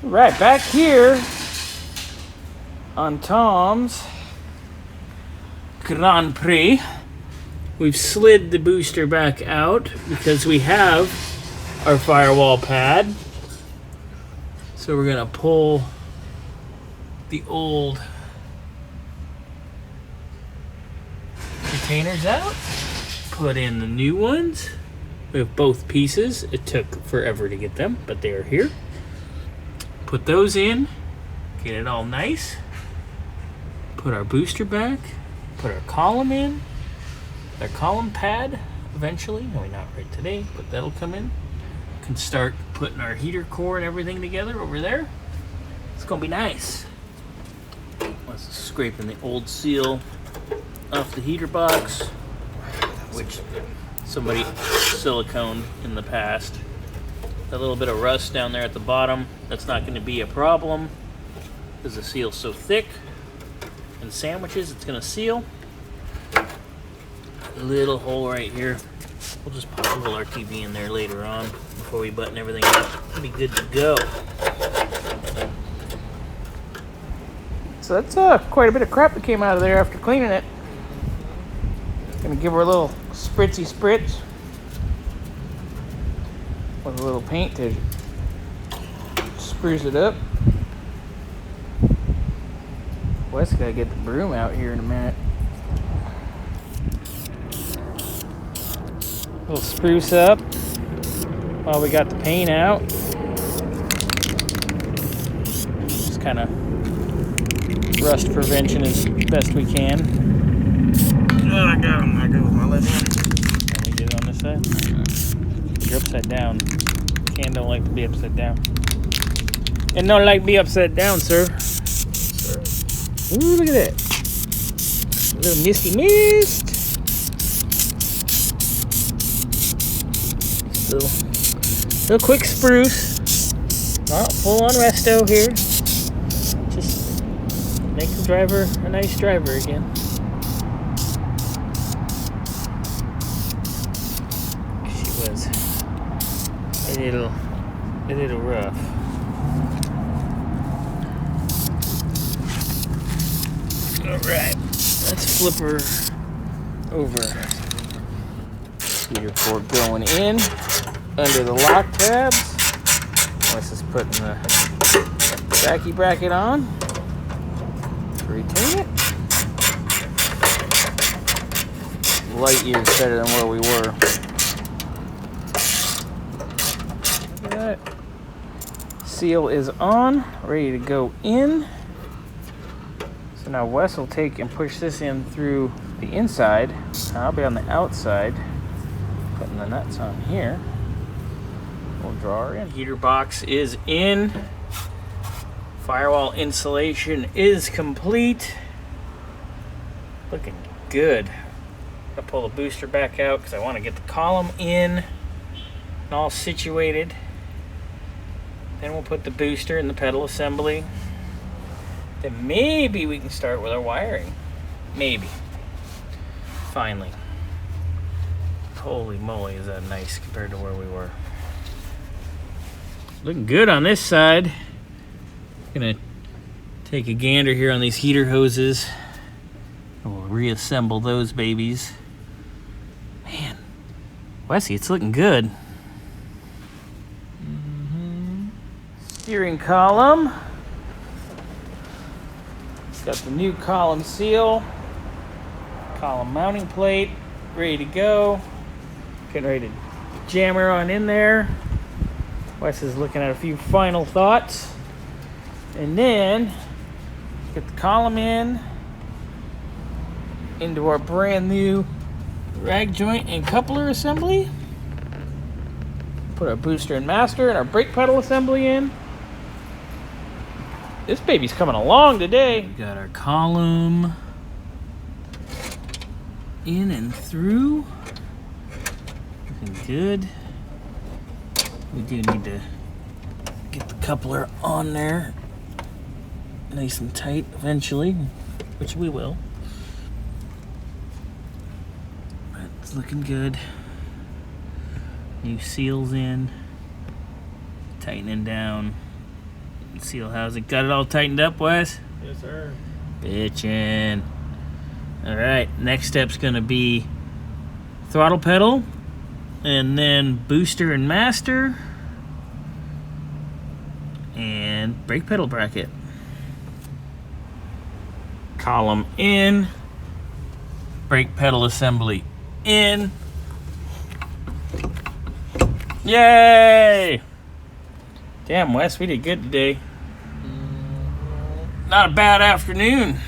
Right, back here on Tom's Grand Prix, we've slid the booster back out because we have our firewall pad. So we're gonna pull the old containers out, put in the new ones. We have both pieces. It took forever to get them, but they are here. Put those in, get it all nice. Put our booster back, put our column in, our column pad eventually. No, not right today, but that'll come in. Can start putting our heater core and everything together over there. It's gonna be nice. Let's scraping the old seal off the heater box, which somebody siliconed in the past. A little bit of rust down there at the bottom. That's not going to be a problem because the seal's so thick. And sandwiches, it's going to seal. A little hole right here. We'll just pop a little RTV in there later on before we button everything up. It'll be good to go. So that's quite a bit of crap that came out of there after cleaning it. Gonna give her a little spritzy spritz with a little paint to spruce it up. Wes gotta get the broom out here in a minute. A little spruce up while we got the paint out. Just kind of rust prevention as best we can. Oh, I got him. I go with my left hand. Can we get it on this side? You're upside down. Can don't like to be upside down. And don't like to be upside down, sir. Ooh, look at that. A little misty mist. Little quick spruce. Not full on resto here. Just make the driver a nice driver again. She was a little rough. Alright, let's flip her over. Heater core going in under the lock tabs. Wes is putting the vacuum bracket on to retain it. Light years better than where we were. Look at that. Seal is on, ready to go in. So now Wes will take and push this in through the inside. I'll be on the outside, putting the nuts on here. We'll draw her in. Heater box is in. Firewall insulation is complete. Looking good. I'll pull the booster back out because I want to get the column in and all situated. Then we'll put the booster in the pedal assembly. Then maybe we can start with our wiring. Maybe. Finally. Holy moly, is that nice compared to where we were. Looking good on this side. Gonna take a gander here on these heater hoses. And we'll reassemble those babies. Man, Wesley, it's looking good. Steering column. It's got the new column seal. Column mounting plate. Ready to go. Getting ready to jam her on in there. Wes is looking at a few final thoughts. And then get the column into our brand new rag joint and coupler assembly. Put our booster and master and our brake pedal assembly in. This baby's coming along today. We got our column in and through. Looking good. We do need to get the coupler on there nice and tight eventually, which we will. But it's looking good. New seals in, tightening down, Seal housing. Got it all tightened up, Wes? Yes, sir. Bitchin'. Alright, next step's gonna be throttle pedal, and then booster and master, and brake pedal bracket. Column in, brake pedal assembly in. Yay! Damn, Wes, we did good today. Not a bad afternoon.